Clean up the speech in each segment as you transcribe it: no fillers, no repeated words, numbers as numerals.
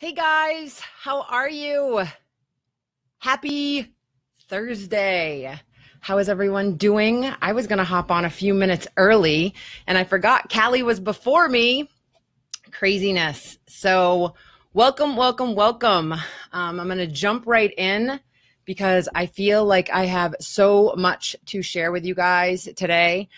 Hey guys, how are you? Happy Thursday. How is everyone doing? I was going to hop on a few minutes early and I forgot Callie was before me. Craziness. So, welcome, welcome, welcome. I'm going to jump right in because I feel like I have so much to share with you guys today.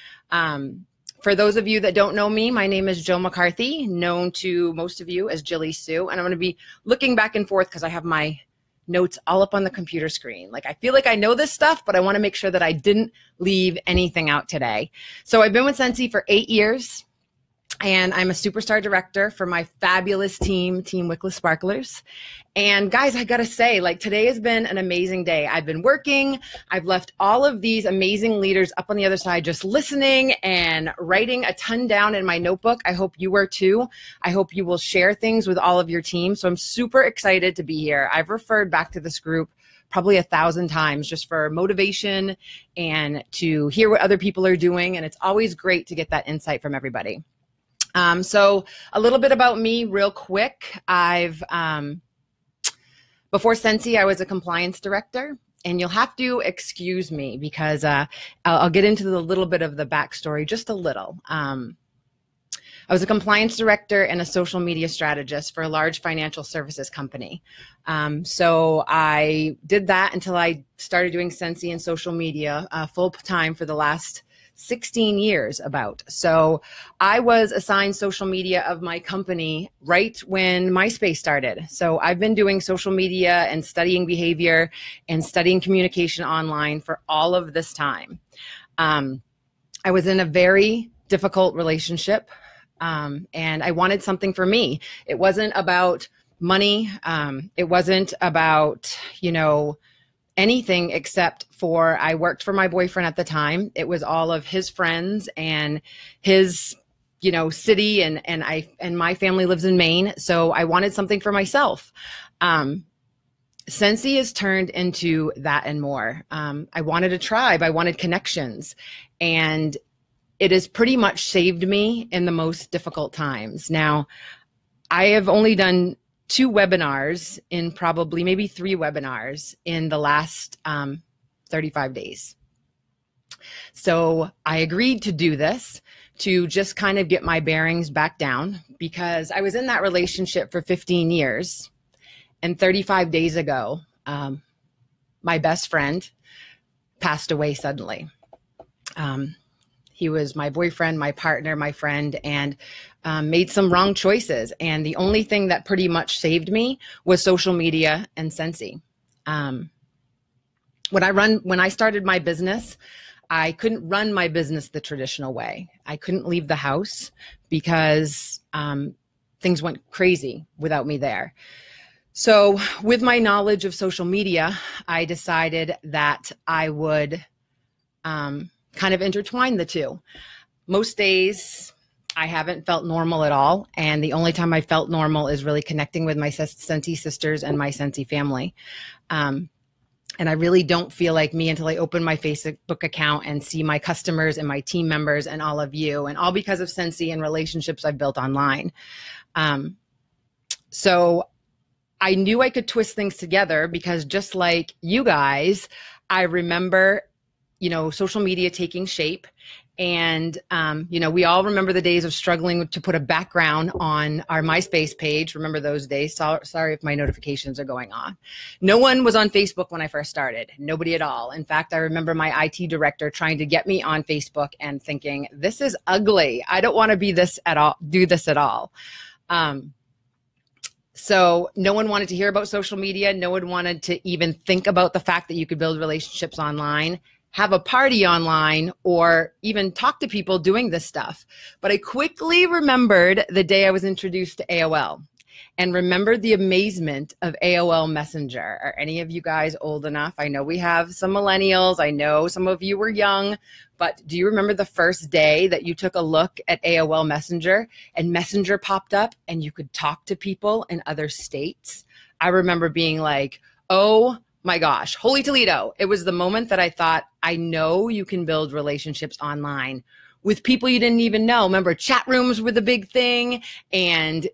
For those of you that don't know me, my name is Jill McCarthy, known to most of you as Jilleysue, and I'm going to be looking back and forth because I have my notes all up on the computer screen. Like I feel like I know this stuff, but I want to make sure that I didn't leave anything out today. So I've been with Scentsy for 8 years. And I'm a superstar director for my fabulous team Wickless Sparklers. And guys, I gotta say, like today has been an amazing day. I've been working. I've left all of these amazing leaders up on the other side, just listening and writing a ton down in my notebook. I hope you were too. I hope you will share things with all of your team. So I'm super excited to be here. I've referred back to this group probably 1,000 times just for motivation and to hear what other people are doing. And it's always great to get that insight from everybody. So a little bit about me real quick. Before Scentsy, I was a compliance director, and you'll have to excuse me because I'll get into the little bit of the backstory, just a little. I was a compliance director and a social media strategist for a large financial services company. So I did that until I started doing Scentsy and social media full time for the last 16 years about. So I was assigned social media of my company right when MySpace started. So I've been doing social media and studying behavior and studying communication online for all of this time. I was in a very difficult relationship and I wanted something for me. It wasn't about money. It wasn't about, anything except for I worked for my boyfriend at the time. It was all of his friends and his, city and my family lives in Maine. So I wanted something for myself. Scentsy has turned into that and more. I wanted a tribe. I wanted connections, and it has pretty much saved me in the most difficult times. Now, I have only done 2 webinars in probably maybe 3 webinars in the last 35 days. So I agreed to do this to just kind of get my bearings back down because I was in that relationship for 15 years. And 35 days ago, my best friend passed away suddenly. He was my boyfriend, my partner, my friend, and made some wrong choices. And the only thing that pretty much saved me was social media and Scentsy. When I started my business, I couldn't run my business the traditional way. I couldn't leave the house because things went crazy without me there. So with my knowledge of social media, I decided that I would kind of intertwine the two. Most days I haven't felt normal at all. And the only time I felt normal is really connecting with my Scentsy sisters and my Scentsy family. And I really don't feel like me until I open my Facebook account and see my customers and my team members and all of you, and all because of Scentsy and relationships I've built online. So I knew I could twist things together because just like you guys, I remember social media taking shape. And, we all remember the days of struggling to put a background on our MySpace page. Remember those days? Sorry if my notifications are going on. No one was on Facebook when I first started. Nobody at all. In fact, I remember my IT director trying to get me on Facebook and thinking, this is ugly. I don't want to be this at all, do this at all. So no one wanted to hear about social media. No one wanted to even think about the fact that you could build relationships online, have a party online, or even talk to people doing this stuff. But I quickly remembered the day I was introduced to AOL and remembered the amazement of AOL Messenger. Are any of you guys old enough? I know we have some millennials. I know some of you were young, but do you remember the first day that you took a look at AOL Messenger and Messenger popped up and you could talk to people in other states? I remember being like, oh my gosh, holy Toledo. It was the moment that I thought, I know you can build relationships online with people you didn't even know. Remember, chat rooms were the big thing, and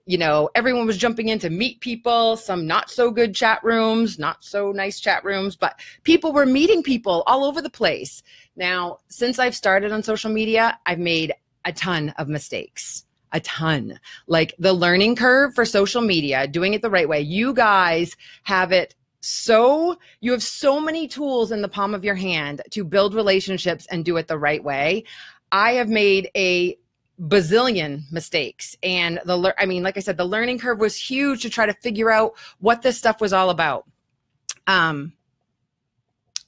everyone was jumping in to meet people, some not so good chat rooms, not so nice chat rooms, but people were meeting people all over the place. Now, since I've started on social media, I've made a ton of mistakes. A ton. Like the learning curve for social media, doing it the right way. You guys have it you have so many tools in the palm of your hand to build relationships and do it the right way. I have made a bazillion mistakes. And like I said, the learning curve was huge to try to figure out what this stuff was all about.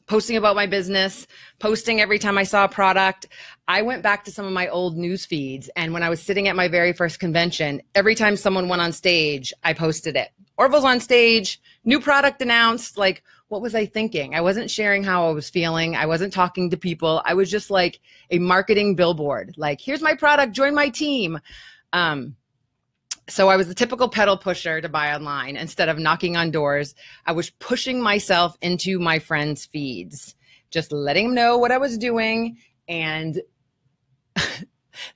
Posting about my business, posting every time I saw a product. I went back to some of my old news feeds, and when I was sitting at my very first convention, every time someone went on stage, I posted it. Orville's on stage, new product announced. Like, what was I thinking? I wasn't sharing how I was feeling. I wasn't talking to people. I was just like a marketing billboard. Like, here's my product, join my team. So I was the typical pedal pusher to buy online. Instead of knocking on doors, I was pushing myself into my friends' feeds, just letting them know what I was doing and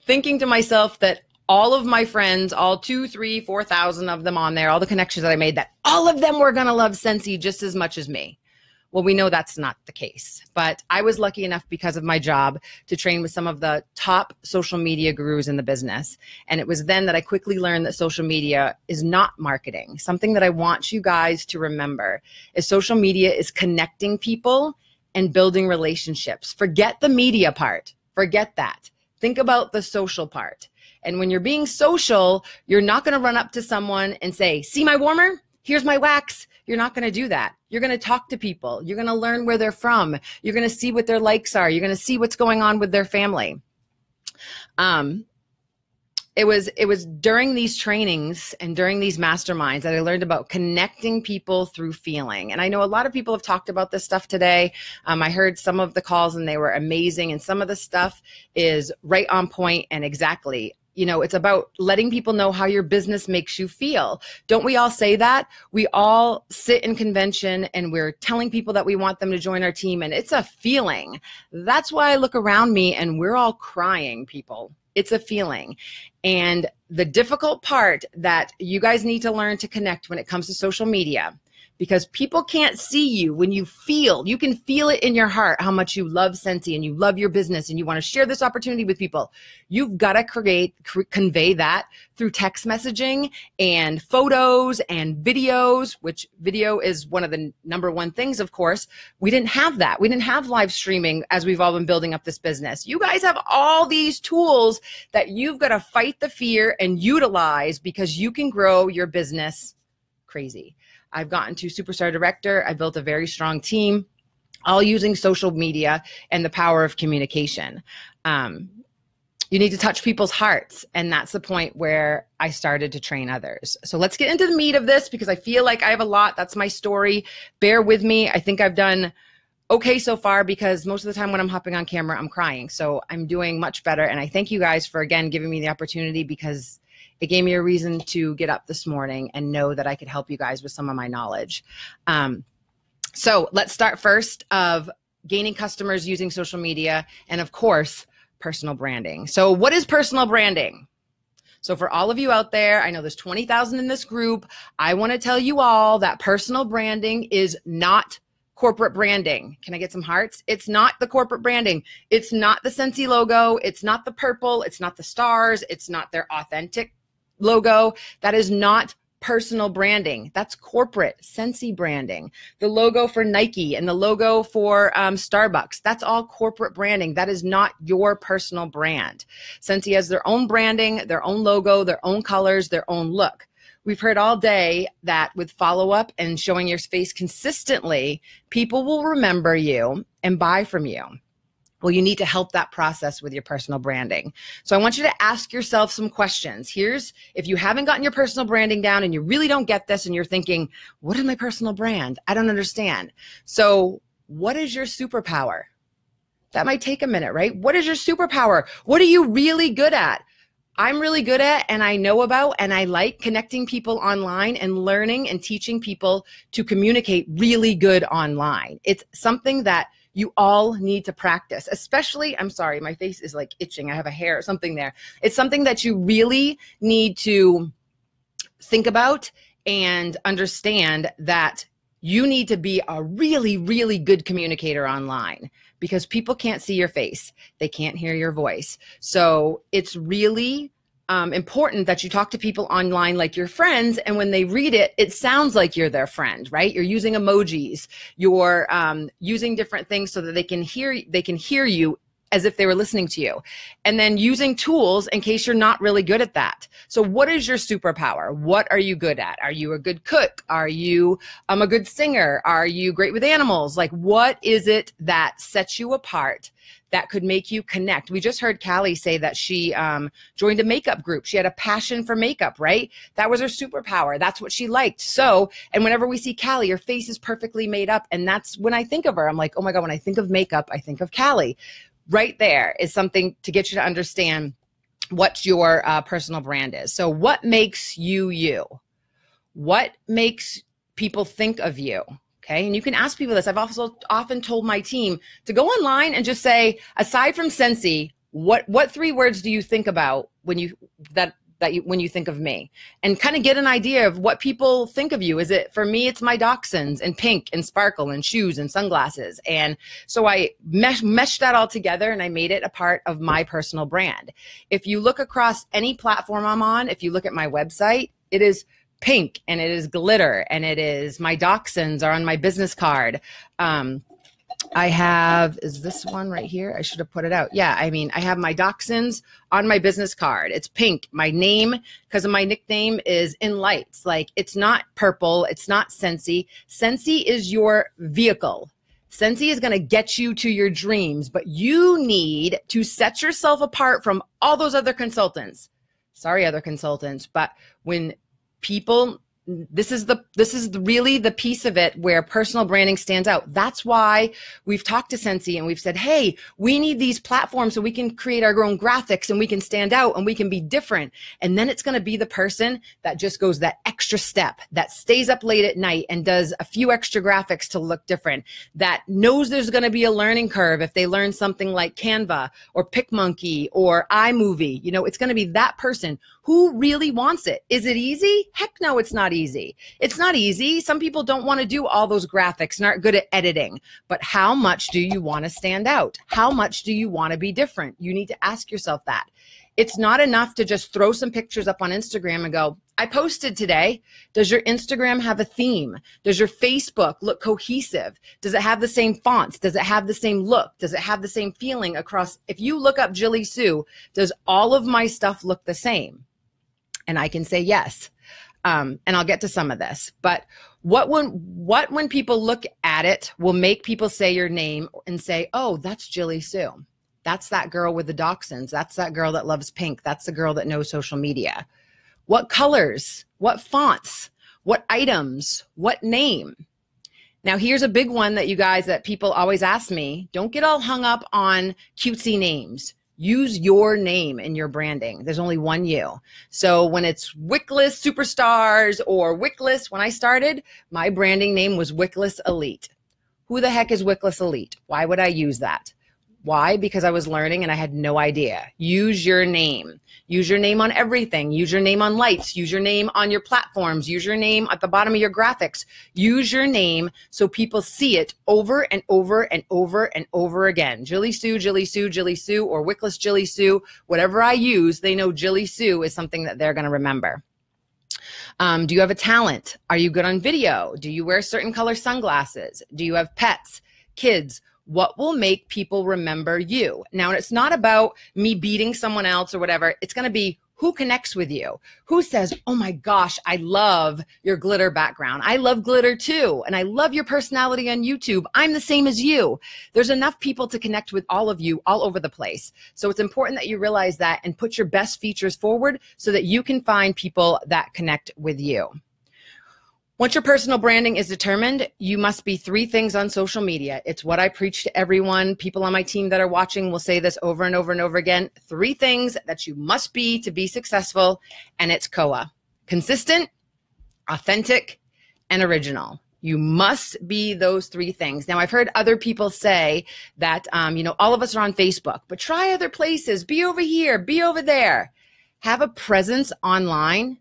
thinking to myself that all of my friends, all 2,000, 3,000, 4,000 of them on there, all the connections that I made, that all of them were going to love Scentsy just as much as me. Well, we know that's not the case, but I was lucky enough because of my job to train with some of the top social media gurus in the business. And it was then that I quickly learned that social media is not marketing. Something that I want you guys to remember is social media is connecting people and building relationships. Forget the media part. Forget that. Think about the social part. And when you're being social, you're not going to run up to someone and say, see my warmer? Here's my wax. You're not going to do that. You're going to talk to people. You're going to learn where they're from. You're going to see what their likes are. You're going to see what's going on with their family. It was during these trainings and during these masterminds that I learned about connecting people through feeling. And I know a lot of people have talked about this stuff today. I heard some of the calls and they were amazing. And some of the stuff is right on point and exactly. It's about letting people know how your business makes you feel. Don't we all say that? We all sit in convention and we're telling people that we want them to join our team, and it's a feeling. That's why I look around me and we're all crying, people. It's a feeling. And the difficult part that you guys need to learn to connect when it comes to social media, because people can't see you when you can feel it in your heart how much you love Scentsy and you love your business and you want to share this opportunity with people. You've got to convey that through text messaging and photos and videos, which video is one of the number one things, of course. We didn't have that. We didn't have live streaming as we've all been building up this business. You guys have all these tools that you've got to fight the fear and utilize because you can grow your business crazy. I've gotten to superstar director. I built a very strong team, all using social media and the power of communication. You need to touch people's hearts. And that's the point where I started to train others. So let's get into the meat of this because I feel like I have a lot. That's my story. Bear with me. I think I've done okay so far because most of the time when I'm hopping on camera, I'm crying. So I'm doing much better. And I thank you guys for, again, giving me the opportunity because it gave me a reason to get up this morning and know that I could help you guys with some of my knowledge. So let's start first of gaining customers using social media and, of course, personal branding. So what is personal branding? So for all of you out there, I know there's 20,000 in this group. I want to tell you all that personal branding is not corporate branding. Can I get some hearts? It's not the corporate branding. It's not the Scentsy logo. It's not the purple. It's not the stars. It's not their authentic logo. That is not personal branding. That's corporate Scentsy branding. The logo for Nike and the logo for Starbucks, that's all corporate branding. That is not your personal brand. Scentsy has their own branding, their own logo, their own colors, their own look. We've heard all day that with follow-up and showing your face consistently, people will remember you and buy from you. Well, you need to help that process with your personal branding. So I want you to ask yourself some questions. Here's, if you haven't gotten your personal branding down and you really don't get this and you're thinking, what is my personal brand? I don't understand. So what is your superpower? That might take a minute, right? What is your superpower? What are you really good at? I'm really good at, and I know about, and I like connecting people online and learning and teaching people to communicate really good online. It's something that You all need to practice, especially, I'm sorry, my face is like itching. I have a hair or something there. It's something that you really need to think about and understand that you need to be a really, really good communicator online because people can't see your face. They can't hear your voice. So it's really important that you talk to people online like your friends, and when they read it, it sounds like you're their friend, right? You're using emojis, you're using different things so that they can hear you as if they were listening to you, and then using tools in case you're not really good at that. So what is your superpower? What are you good at? Are you a good cook? Are you a good singer? Are you great with animals? Like, what is it that sets you apart that could make you connect? We just heard Callie say that she joined a makeup group. She had a passion for makeup, right? That was her superpower. That's what she liked. So, and whenever we see Callie, her face is perfectly made up. And that's when I think of her. I'm like, oh my God, when I think of makeup, I think of Callie. Right there is something to get you to understand what your personal brand is. So what makes you you? What makes people think of you? Okay. And you can ask people this. I've also often told my team to go online and just say, aside from Scentsy, what 3 words do you think about when you think of me, and kind of get an idea of what people think of you. Is it, for me, it's my dachshunds and pink and sparkle and shoes and sunglasses. And so I meshed that all together and I made it a part of my personal brand. If you look across any platform I'm on, if you look at my website, it is pink and it is glitter and it is my dachshunds are on my business card. I have, is this one right here? I should have put it out. Yeah, I mean, I have my dachshunds on my business card. It's pink. My name, because of my nickname, is in lights. Like, it's not purple. It's not Scentsy. Scentsy is your vehicle. Scentsy is going to get you to your dreams, but you need to set yourself apart from all those other consultants. Sorry, other consultants, but when people, this is really the piece of it where personal branding stands out. That's why we've talked to Scentsy and we've said, hey, we need these platforms so we can create our own graphics and we can stand out and we can be different. And then it's going to be the person that just goes that extra step, that stays up late at night and does a few extra graphics to look different, that knows there's going to be a learning curve if they learn something like Canva or PicMonkey or iMovie. You know, it's going to be that person who really wants it. Is it easy? Heck no, it's not easy. It's not easy. Some people don't want to do all those graphics and aren't good at editing. But how much do you want to stand out? How much do you want to be different? You need to ask yourself that. It's not enough to just throw some pictures up on Instagram and go, I posted today. Does your Instagram have a theme? Does your Facebook look cohesive? Does it have the same fonts? Does it have the same look? Does it have the same feeling across? If you look up Jilleysue, does all of my stuff look the same? And I can say yes. And I'll get to some of this. But what when people look at it will make people say your name and say, oh, that's Jilleysue. That's that girl with the dachshunds. That's that girl that loves pink. That's the girl that knows social media. What colors? What fonts? What items? What name? Now, here's a big one that people always ask me. Don't get all hung up on cutesy names. Use your name in your branding. There's only one you. So when it's Wickless Superstars or Wickless, when I started, my branding name was Wickless Elite. Who the heck is Wickless Elite? Why would I use that? Why? Because I was learning and I had no idea. Use your name. Use your name on everything. Use your name on lights. Use your name on your platforms. Use your name at the bottom of your graphics. Use your name so people see it over and over and over and over again. Jilleysue, Jilleysue, Jilleysue, or Wickless Jilleysue. Whatever I use, they know Jilleysue is something that they're going to remember. Do you have a talent? Are you good on video? Do you wear certain color sunglasses? Do you have pets, kids? What will make people remember you? Now, it's not about me beating someone else or whatever. It's going to be who connects with you, who says, oh my gosh, I love your glitter background. I love glitter too. And I love your personality on YouTube. I'm the same as you. There's enough people to connect with all of you all over the place. So it's important that you realize that and put your best features forward so that you can find people that connect with you. Once your personal branding is determined, you must be 3 things on social media. It's what I preach to everyone. People on my team that are watching will say this over and over and over again. 3 things that you must be to be successful, and it's COA. Consistent, authentic, and original. You must be those three things. Now, I've heard other people say that, all of us are on Facebook, but try other places. Be over here, be over there. Have a presence online,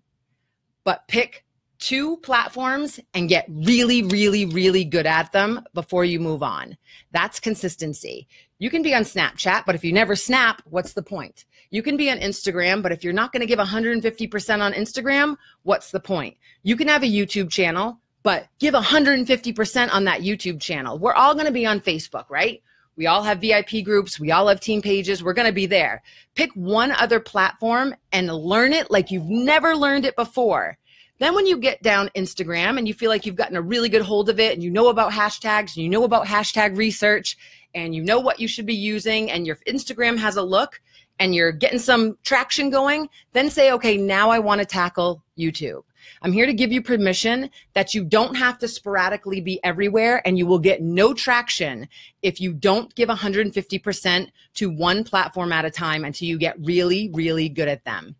but pick 2 platforms and get really, really, really good at them before you move on. That's consistency. You can be on Snapchat, but if you never snap, what's the point? You can be on Instagram, but if you're not going to give 150% on Instagram, what's the point? You can have a YouTube channel, but give 150% on that YouTube channel. We're all going to be on Facebook, right? We all have VIP groups. We all have team pages. We're going to be there. Pick one other platform and learn it like you've never learned it before. Then when you get down Instagram and you feel like you've gotten a really good hold of it and you know about hashtags and you know about hashtag research and you know what you should be using and your Instagram has a look and you're getting some traction going, then say, okay, now I want to tackle YouTube. I'm here to give you permission that you don't have to sporadically be everywhere, and you will get no traction if you don't give 150% to one platform at a time until you get really, really good at them.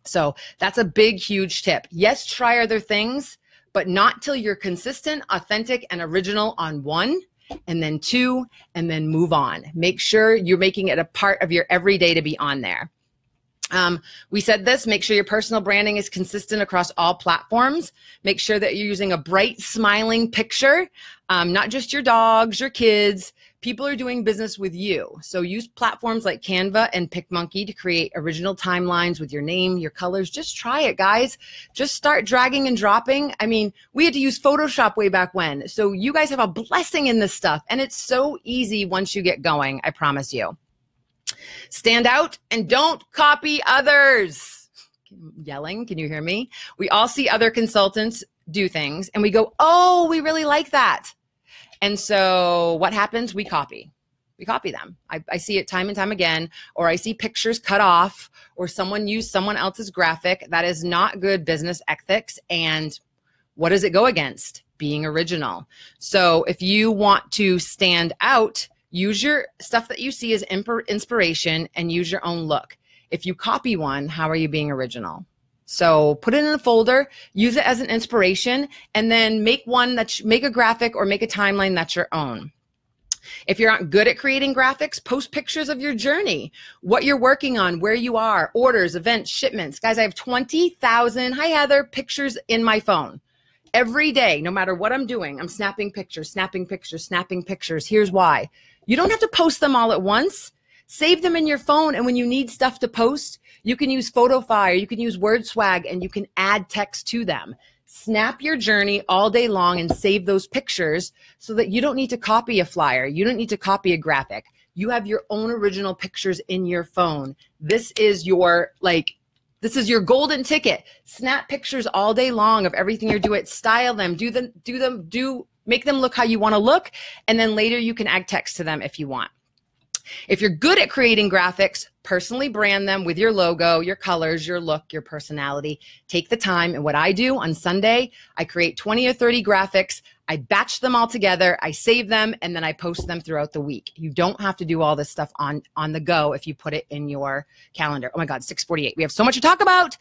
So that's a big, huge tip. Yes, try other things, but not till you're consistent, authentic, and original on 1, and then 2, and then move on. Make sure you're making it a part of your everyday to be on there. We said this, make sure your personal branding is consistent across all platforms. Make sure that you're using a bright, smiling picture, not just your dogs, your kids. People are doing business with you. So use platforms like Canva and PicMonkey to create original timelines with your name, your colors. Just try it, guys. Just start dragging and dropping. I mean, we had to use Photoshop way back when. So you guys have a blessing in this stuff. And it's so easy once you get going, I promise you. Stand out and don't copy others. Yelling, can you hear me? We all see other consultants do things and we go, oh, we really like that. And so what happens? We copy them. I see it time and time again, or I see pictures cut off, or someone used someone else's graphic. That is not good business ethics. And what does it go against? Being original. So if you want to stand out, use your stuff that you see as inspiration and use your own look. If you copy one, how are you being original? So put it in a folder, use it as an inspiration, and then make make a graphic or make a timeline that's your own. If you're not good at creating graphics, post pictures of your journey, what you're working on, where you are, orders, events, shipments. Guys, I have 20,000, hi Heather, pictures in my phone. Every day, no matter what I'm doing, I'm snapping pictures, snapping pictures, snapping pictures. Here's why. You don't have to post them all at once. Save them in your phone, and when you need stuff to post, you can use PhotoFire, you can use WordSwag, and you can add text to them. Snap your journey all day long and save those pictures so that you don't need to copy a flyer. You don't need to copy a graphic. You have your own original pictures in your phone. This is your golden ticket. Snap pictures all day long of everything you're doing. Style them, make them look how you want to look, and then later you can add text to them if you want. If you're good at creating graphics, personally brand them with your logo, your colors, your look, your personality. Take the time. And what I do on Sunday, I create 20 or 30 graphics. I batch them all together. I save them, and then I post them throughout the week. You don't have to do all this stuff on the go if you put it in your calendar. Oh my God, 6:48. We have so much to talk about.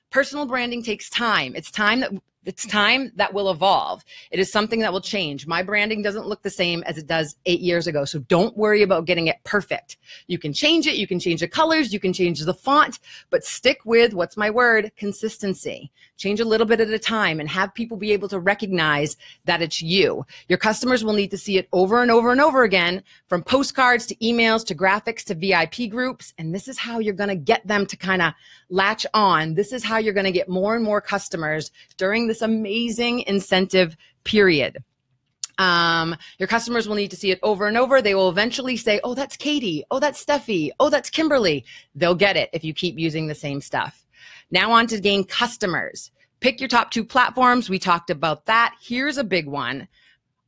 Personal branding takes time. It's time that will evolve. It is something that will change. My branding doesn't look the same as it does 8 years ago. So don't worry about getting it perfect. You can change it. You can change the colors. You can change the font, but stick with, what's my word? Consistency. Change a little bit at a time and have people be able to recognize that it's you. Your customers will need to see it over and over and over again, from postcards to emails to graphics to VIP groups. And this is how you're going to get them to kind of latch on. This is how you're going to get more and more customers during this amazing incentive period. Your customers will need to see it over and over. They will eventually say, oh, that's Katie. Oh, that's Steffi. Oh, that's Kimberly. They'll get it if you keep using the same stuff. Now on to gain customers. Pick your top 2 platforms. We talked about that. Here's a big one.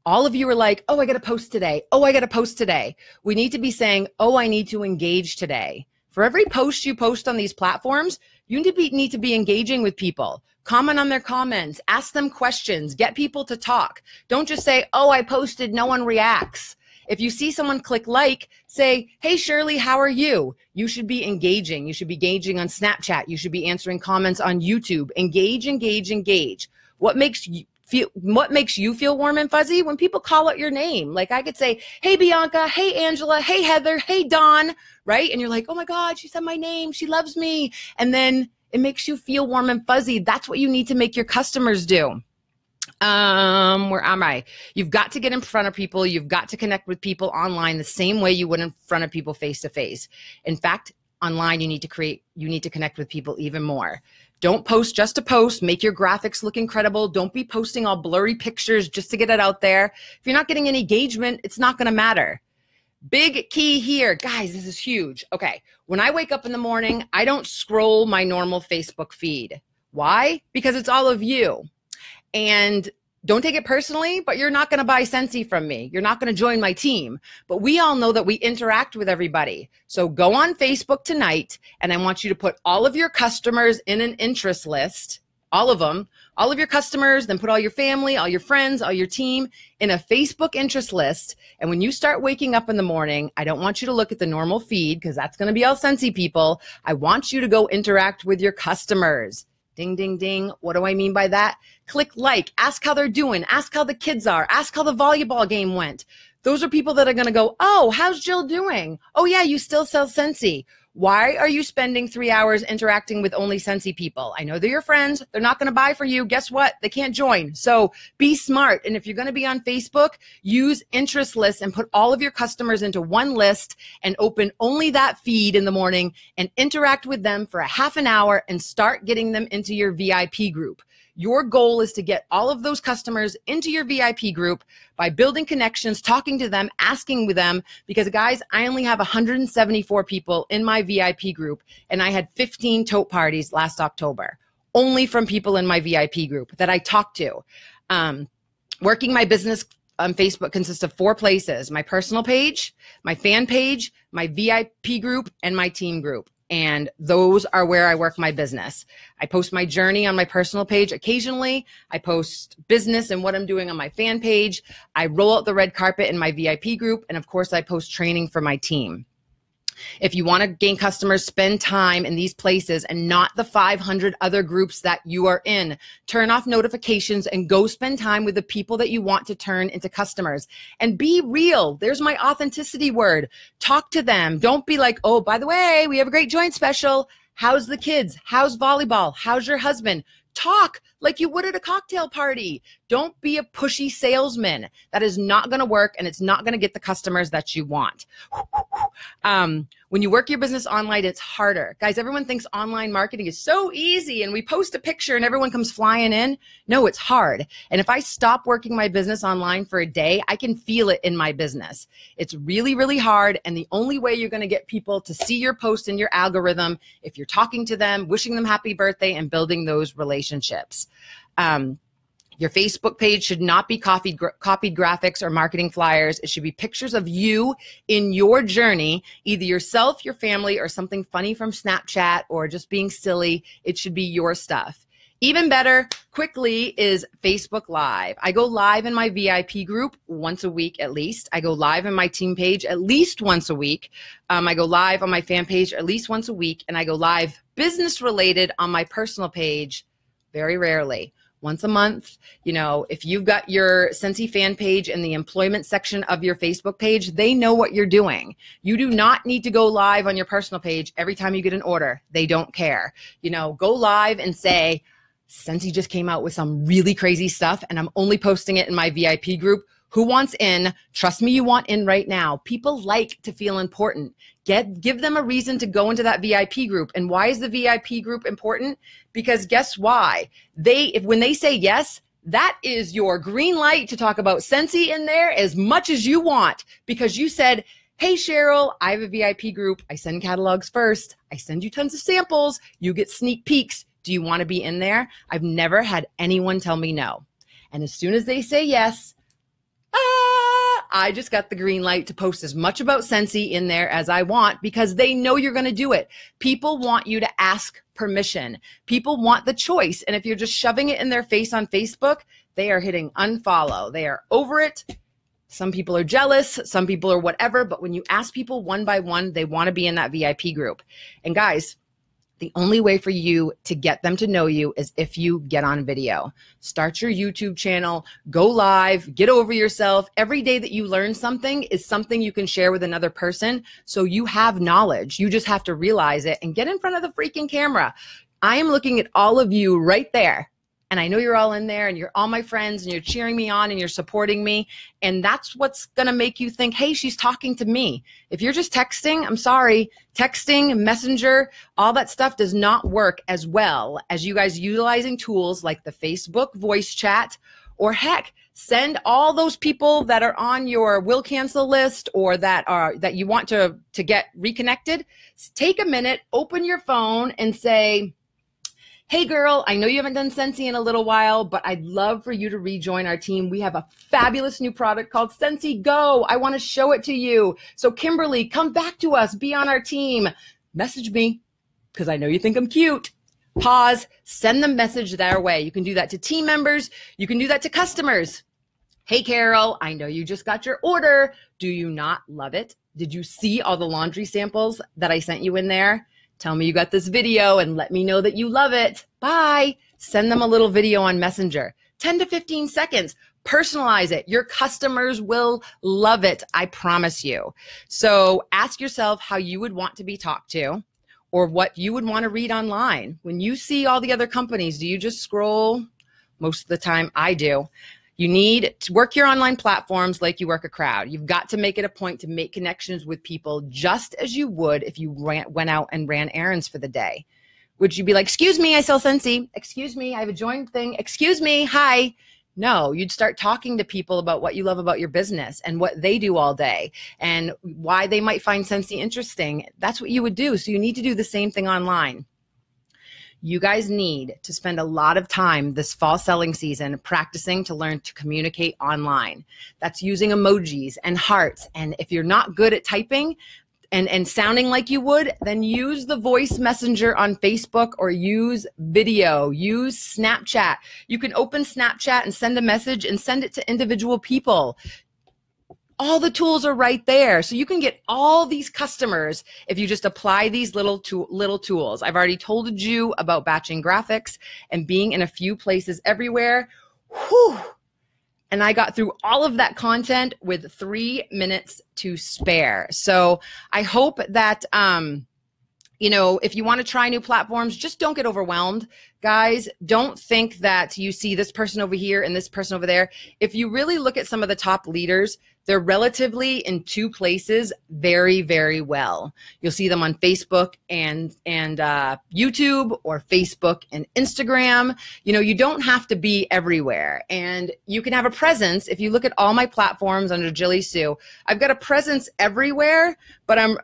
All of you are like, oh, I got to post today. Oh, I got to post today. We need to be saying, oh, I need to engage today. For every post you post on these platforms, you need to be engaging with people. Comment on their comments, ask them questions, get people to talk. Don't just say, oh, I posted, no one reacts. If you see someone click like, say, hey, Shirley, how are you? You should be engaging. You should be engaging on Snapchat. You should be answering comments on YouTube. Engage, engage, engage. What makes what makes you feel warm and fuzzy? When people call out your name. Like I could say, hey, Bianca, hey, Angela, hey, Heather, hey, Dawn, right? And you're like, oh my God, she said my name. She loves me. And then it makes you feel warm and fuzzy. That's what you need to make your customers do. Where am I? You've got to get in front of people. You've got to connect with people online the same way you would in front of people face to face. In fact, online, you need to connect with people even more. Don't post just to post. Make your graphics look incredible. Don't be posting all blurry pictures just to get it out there. If you're not getting any engagement, it's not going to matter. Big key here. Guys, this is huge. Okay. When I wake up in the morning, I don't scroll my normal Facebook feed. Why? Because it's all of you. And don't take it personally, but you're not going to buy Scentsy from me. You're not going to join my team. But we all know that we interact with everybody. So go on Facebook tonight, and I want you to put all of your customers in an interest list, all of them, all of your customers, then put all your family, all your friends, all your team in a Facebook interest list. And when you start waking up in the morning, I don't want you to look at the normal feed because that's going to be all Scentsy people. I want you to go interact with your customers. Ding, ding, ding. What do I mean by that? Click like, ask how they're doing, ask how the kids are, ask how the volleyball game went. Those are people that are going to go, oh, how's Jill doing? Oh, yeah, you still sell Scentsy. Why are you spending 3 hours interacting with only Scentsy people? I know they're your friends. They're not going to buy for you. Guess what? They can't join. So be smart. And if you're going to be on Facebook, use interest lists and put all of your customers into one list and open only that feed in the morning and interact with them for a half an hour and start getting them into your VIP group. Your goal is to get all of those customers into your VIP group by building connections, talking to them, asking with them, because guys, I only have 174 people in my VIP group, and I had 15 tote parties last October, only from people in my VIP group that I talked to. Working my business on Facebook consists of 4 places: my personal page, my fan page, my VIP group, and my team group. And those are where I work my business. I post my journey on my personal page occasionally. I post business and what I'm doing on my fan page. I roll out the red carpet in my VIP group. And of course, I post training for my team. If you want to gain customers, spend time in these places and not the 500 other groups that you are in. Turn off notifications and go spend time with the people that you want to turn into customers. And be real. There's my authenticity word. Talk to them. Don't be like, oh, by the way, we have a great joint special. How's the kids? How's volleyball? How's your husband? Talk like you would at a cocktail party. Don't be a pushy salesman. That is not going to work, and it's not going to get the customers that you want. When you work your business online, it's harder. Guys, everyone thinks online marketing is so easy, and we post a picture and everyone comes flying in. No, it's hard. And if I stop working my business online for a day, I can feel it in my business. It's really, really hard, and the only way you're going to get people to see your post in your algorithm if you're talking to them, wishing them happy birthday, and building those relationships. Your Facebook page should not be copied graphics or marketing flyers. It should be pictures of you in your journey, either yourself, your family, or something funny from Snapchat, or just being silly. It should be your stuff. Even better, quickly, is Facebook Live. I go live in my VIP group once a week at least. I go live in my team page at least once a week. I go live on my fan page at least once a week. And I go live business related on my personal page very rarely. Once a month. You know, if you've got your Scentsy fan page in the employment section of your Facebook page, they know what you're doing. You do not need to go live on your personal page every time you get an order. They don't care. You know, go live and say, Scentsy just came out with some really crazy stuff, and I'm only posting it in my VIP group. Who wants in? Trust me, you want in right now. People like to feel important. Give them a reason to go into that VIP group. And why is the VIP group important? Because guess why? When they say yes, that is your green light to talk about Scentsy in there as much as you want, because you said, hey, Cheryl, I have a VIP group. I send catalogs first. I send you tons of samples. You get sneak peeks. Do you want to be in there? I've never had anyone tell me no. And as soon as they say yes, I just got the green light to post as much about Scentsy in there as I want, because they know you're going to do it. People want you to ask permission. People want the choice. And if you're just shoving it in their face on Facebook, they are hitting unfollow. They are over it. Some people are jealous. Some people are whatever. But when you ask people one by one, they want to be in that VIP group. And guys, The only way for you to get them to know you is if you get on video. Start your YouTube channel, go live, get over yourself. Every day that you learn something is something you can share with another person. So you have knowledge. You just have to realize it and get in front of the freaking camera. I am looking at all of you right there. And I know you're all in there and you're all my friends and you're cheering me on and you're supporting me. And that's what's going to make you think, hey, she's talking to me. If you're just texting, I'm sorry, texting, messenger, all that stuff does not work as well as you guys utilizing tools like the Facebook voice chat, or heck, send all those people that are on your will cancel list or that you want to get reconnected. Take a minute, open your phone and say, hey girl, I know you haven't done Scentsy in a little while, but I'd love for you to rejoin our team. We have a fabulous new product called Scentsy Go. I want to show it to you. So Kimberly, come back to us, be on our team. Message me because I know you think I'm cute. Pause, send the message their way. You can do that to team members. You can do that to customers. Hey Carol, I know you just got your order. Do you not love it? Did you see all the laundry samples that I sent you in there? Tell me you got this video and let me know that you love it. Bye. Send them a little video on Messenger. 10 to 15 seconds. Personalize it. Your customers will love it. I promise you. So ask yourself how you would want to be talked to or what you would want to read online. When you see all the other companies, do you just scroll? Most of the time I do. You need to work your online platforms like you work a crowd. You've got to make it a point to make connections with people just as you would if you went out and ran errands for the day. Would you be like, excuse me, I sell Scentsy. Excuse me, I have a joint thing. Excuse me, hi. No, you'd start talking to people about what you love about your business and what they do all day and why they might find Scentsy interesting. That's what you would do. So you need to do the same thing online. You guys need to spend a lot of time this fall selling season practicing to learn to communicate online. That's using emojis and hearts. And if you're not good at typing and sounding like you would, then use the voice messenger on Facebook or use video, use Snapchat. You can open Snapchat and send a message and send it to individual people. All the tools are right there. So you can get all these customers if you just apply these little tools. I've already told you about batching graphics and being in a few places everywhere. Whew. And I got through all of that content with 3 minutes to spare. So I hope that, if you want to try new platforms, just don't get overwhelmed. Guys, don't think that you see this person over here and this person over there. If you really look at some of the top leaders, they're relatively in 2 places very, very well. You'll see them on Facebook and YouTube, or Facebook and Instagram. You don't have to be everywhere, and you can have a presence. If you look at all my platforms under Jilleysue, I've got a presence everywhere, but I'm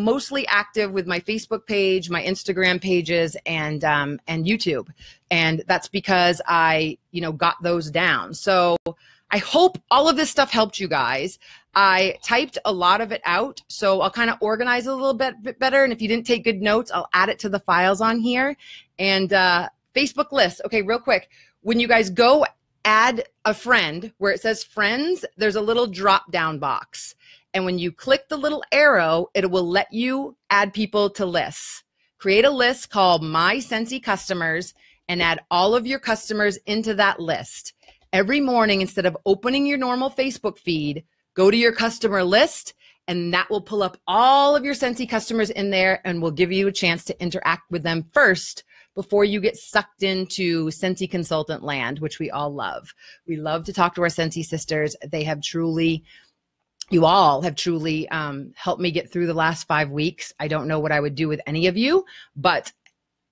mostly active with my Facebook page, my Instagram pages, and YouTube, and that's because I got those down. So I hope all of this stuff helped you guys. I typed a lot of it out, so I'll kind of organize it a little bit better. And if you didn't take good notes, I'll add it to the files on here. And Facebook list. Okay, real quick. When you guys go add a friend, where it says friends, there's a little drop-down box. And when you click the little arrow, it will let you add people to lists. Create a list called My Scentsy Customers and add all of your customers into that list. Every morning, instead of opening your normal Facebook feed, go to your customer list, and that will pull up all of your Scentsy customers in there and will give you a chance to interact with them first before you get sucked into Scentsy consultant land, which we all love. We love to talk to our Scentsy sisters. They have truly, you all have truly helped me get through the last 5 weeks. I don't know what I would do with any of you, but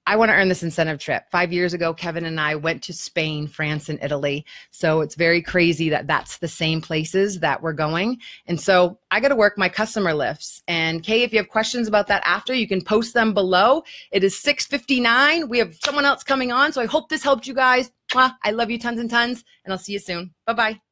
I want to earn this incentive trip. 5 years ago, Kevin and I went to Spain, France, and Italy. So it's very crazy that that's the same places that we're going. And so I got to work my customer lists. And Kay, if you have questions about that after, you can post them below. It is 6:59. We have someone else coming on. So I hope this helped you guys. I love you tons and tons, and I'll see you soon. Bye-bye.